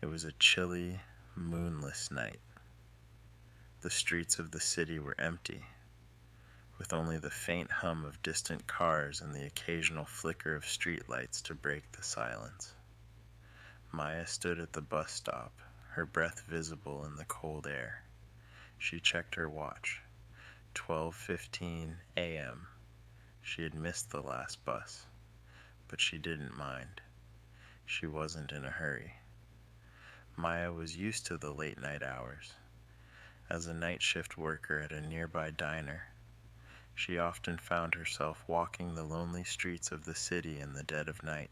It was a chilly, moonless night. The streets of the city were empty, with only the faint hum of distant cars and the occasional flicker of streetlights to break the silence. Maya stood at the bus stop, her breath visible in the cold air. She checked her watch. 12:15 a.m. She had missed the last bus, but she didn't mind. She wasn't in a hurry. Maya was used to the late night hours. As a night shift worker at a nearby diner, she often found herself walking the lonely streets of the city in the dead of night.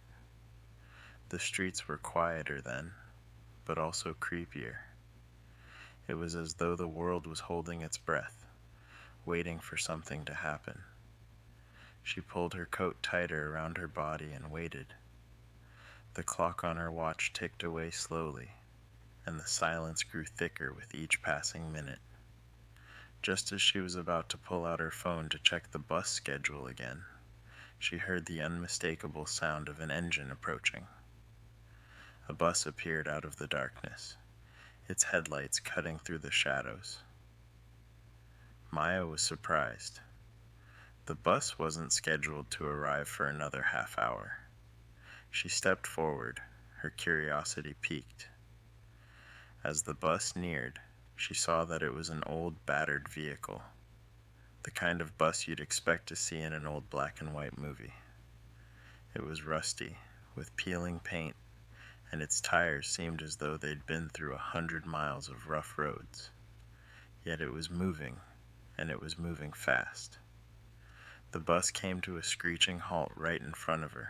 The streets were quieter then, but also creepier. It was as though the world was holding its breath, waiting for something to happen. She pulled her coat tighter around her body and waited. The clock on her watch ticked away slowly, and the silence grew thicker with each passing minute. Just as she was about to pull out her phone to check the bus schedule again, she heard the unmistakable sound of an engine approaching. A bus appeared out of the darkness, its headlights cutting through the shadows. Maya was surprised. The bus wasn't scheduled to arrive for another half hour. She stepped forward, her curiosity piqued. As the bus neared, she saw that it was an old, battered vehicle, the kind of bus you'd expect to see in an old black and white movie. It was rusty, with peeling paint, and its tires seemed as though they'd been through 100 miles of rough roads. Yet it was moving, and it was moving fast. The bus came to a screeching halt right in front of her.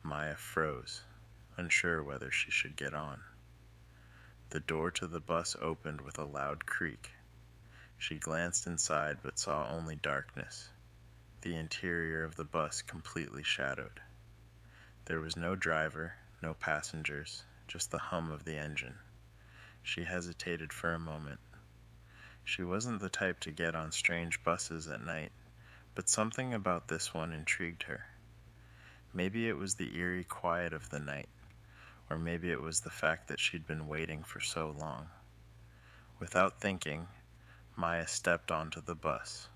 Maya froze, unsure whether she should get on. The door to the bus opened with a loud creak. She glanced inside but saw only darkness, the interior of the bus completely shadowed. There was no driver, no passengers, just the hum of the engine. She hesitated for a moment. She wasn't the type to get on strange buses at night, but something about this one intrigued her. Maybe it was the eerie quiet of the night, or maybe it was the fact that she'd been waiting for so long. Without thinking, Maya stepped onto the bus.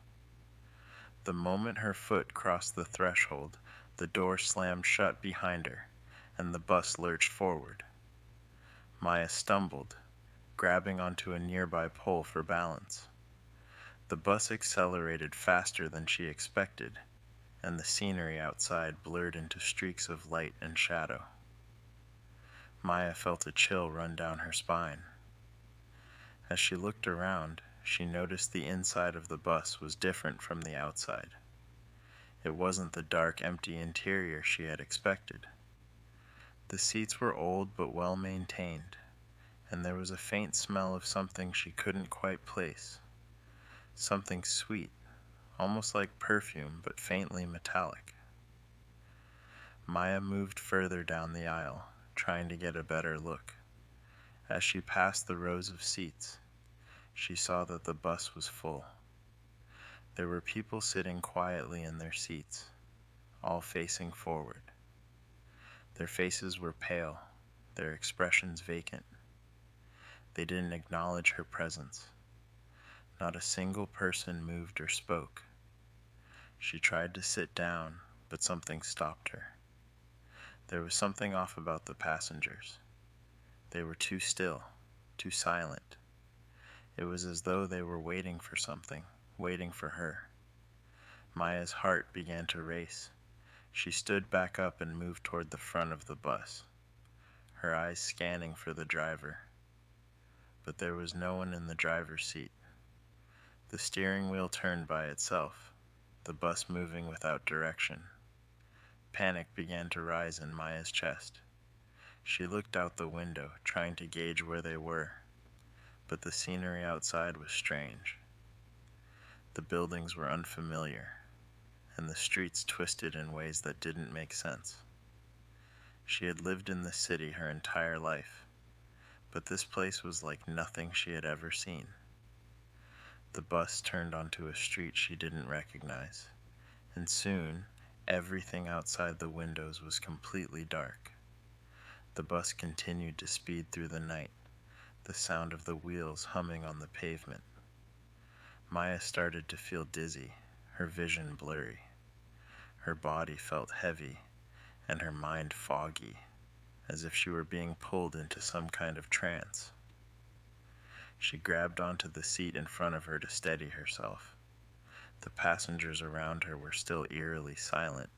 The moment her foot crossed the threshold, the door slammed shut behind her, and the bus lurched forward. Maya stumbled, grabbing onto a nearby pole for balance. The bus accelerated faster than she expected, and the scenery outside blurred into streaks of light and shadow. Maya felt a chill run down her spine. As she looked around, she noticed the inside of the bus was different from the outside. It wasn't the dark, empty interior she had expected. The seats were old but well maintained, and there was a faint smell of something she couldn't quite place. Something sweet, almost like perfume but faintly metallic. Maya moved further down the aisle, trying to get a better look. As she passed the rows of seats, she saw that the bus was full. There were people sitting quietly in their seats, all facing forward. Their faces were pale, their expressions vacant. They didn't acknowledge her presence. Not a single person moved or spoke. She tried to sit down, but something stopped her. There was something off about the passengers. They were too still, too silent. It was as though they were waiting for something, waiting for her. Maya's heart began to race. She stood back up and moved toward the front of the bus, her eyes scanning for the driver. But there was no one in the driver's seat. The steering wheel turned by itself, the bus moving without direction. Panic began to rise in Maya's chest. She looked out the window, trying to gauge where they were, but the scenery outside was strange. The buildings were unfamiliar, and the streets twisted in ways that didn't make sense. She had lived in the city her entire life, but this place was like nothing she had ever seen. The bus turned onto a street she didn't recognize, and soon everything outside the windows was completely dark. The bus continued to speed through the night, the sound of the wheels humming on the pavement. Maya started to feel dizzy, her vision blurry. Her body felt heavy, and her mind foggy, as if she were being pulled into some kind of trance. She grabbed onto the seat in front of her to steady herself. The passengers around her were still eerily silent,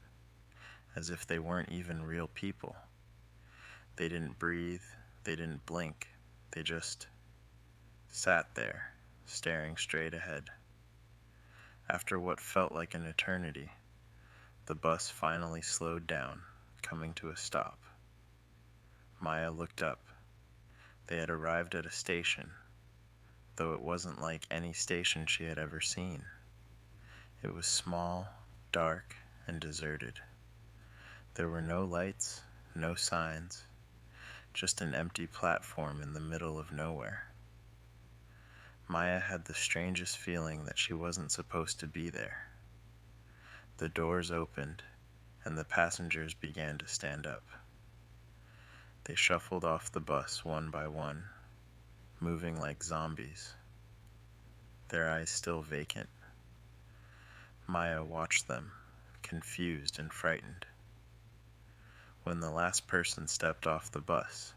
as if they weren't even real people. They didn't breathe, they didn't blink, they just sat there, staring straight ahead. After what felt like an eternity, the bus finally slowed down, coming to a stop. Maya looked up. They had arrived at a station, though it wasn't like any station she had ever seen. It was small, dark, and deserted. There were no lights, no signs, just an empty platform in the middle of nowhere. Maya had the strangest feeling that she wasn't supposed to be there. The doors opened, and the passengers began to stand up. They shuffled off the bus one by one, moving like zombies, their eyes still vacant. Maya watched them, confused and frightened. When the last person stepped off the bus,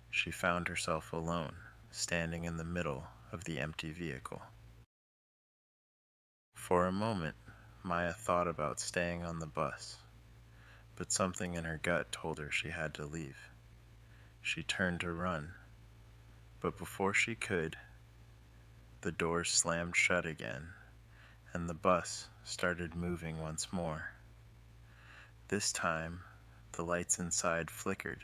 she found herself alone, standing in the middle of the empty vehicle. For a moment, Maya thought about staying on the bus, but something in her gut told her she had to leave. She turned to run, but before she could, the doors slammed shut again, and the bus started moving once more. This time, the lights inside flickered,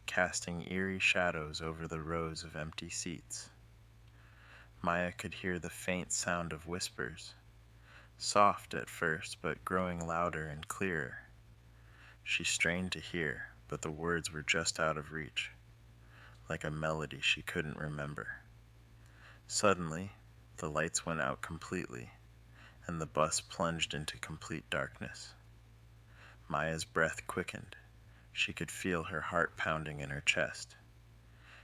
casting eerie shadows over the rows of empty seats. Maya could hear the faint sound of whispers, soft at first but growing louder and clearer. She strained to hear, but the words were just out of reach, like a melody she couldn't remember. Suddenly, the lights went out completely, and the bus plunged into complete darkness. Maya's breath quickened. She could feel her heart pounding in her chest.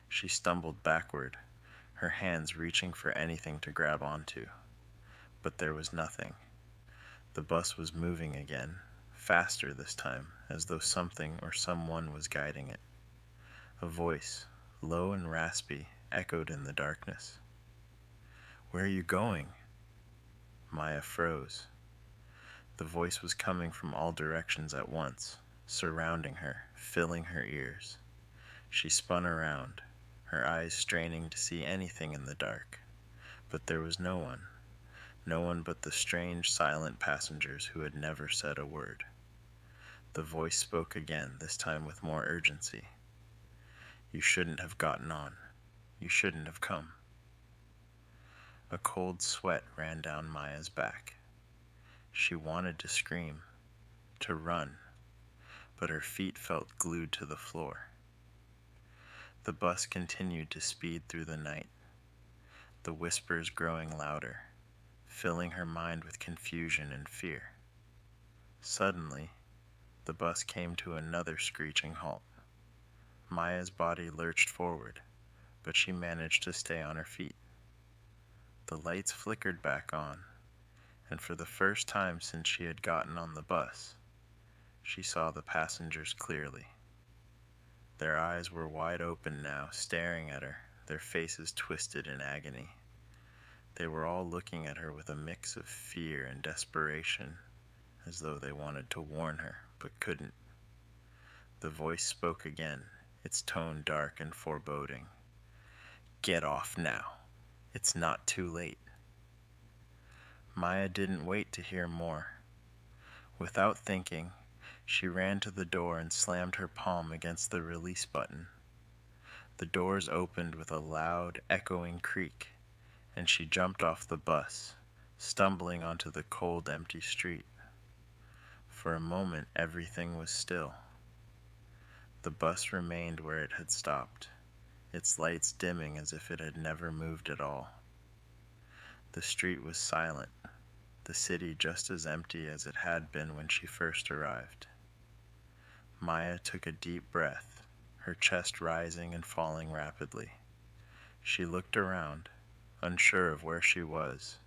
She stumbled backward, her hands reaching for anything to grab onto. But there was nothing. The bus was moving again, faster this time, as though something or someone was guiding it. A voice, low and raspy, echoed in the darkness. "Where are you going?" Maya froze. The voice was coming from all directions at once, surrounding her, filling her ears. She spun around, her eyes straining to see anything in the dark, but there was no one but the strange, silent passengers who had never said a word. The voice spoke again, this time with more urgency. "You shouldn't have gotten on. You shouldn't have come." A cold sweat ran down Maya's back. She wanted to scream, to run, but her feet felt glued to the floor. The bus continued to speed through the night, the whispers growing louder, filling her mind with confusion and fear. Suddenly, the bus came to another screeching halt. Maya's body lurched forward, but she managed to stay on her feet. The lights flickered back on, and for the first time since she had gotten on the bus, she saw the passengers clearly. Their eyes were wide open now, staring at her, their faces twisted in agony. They were all looking at her with a mix of fear and desperation, as though they wanted to warn her, but couldn't. The voice spoke again, its tone dark and foreboding. "Get off now. It's not too late." Maya didn't wait to hear more. Without thinking, she ran to the door and slammed her palm against the release button. The doors opened with a loud, echoing creak, and she jumped off the bus, stumbling onto the cold, empty street. For a moment, everything was still. The bus remained where it had stopped, its lights dimming as if it had never moved at all. The street was silent, the city just as empty as it had been when she first arrived. Maya took a deep breath, her chest rising and falling rapidly. She looked around, unsure of where she was,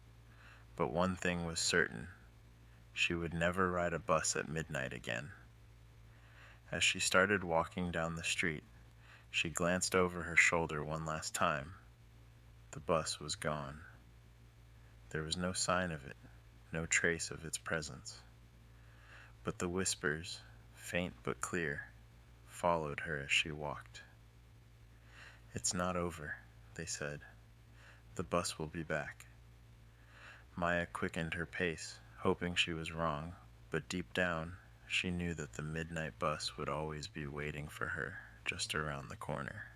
but one thing was certain: she would never ride a bus at midnight again. As she started walking down the street, she glanced over her shoulder one last time. The bus was gone. There was no sign of it, no trace of its presence. But the whispers, faint but clear, followed her as she walked. "It's not over," they said. "The bus will be back." Maya quickened her pace, hoping she was wrong, but deep down, she knew that the midnight bus would always be waiting for her just around the corner.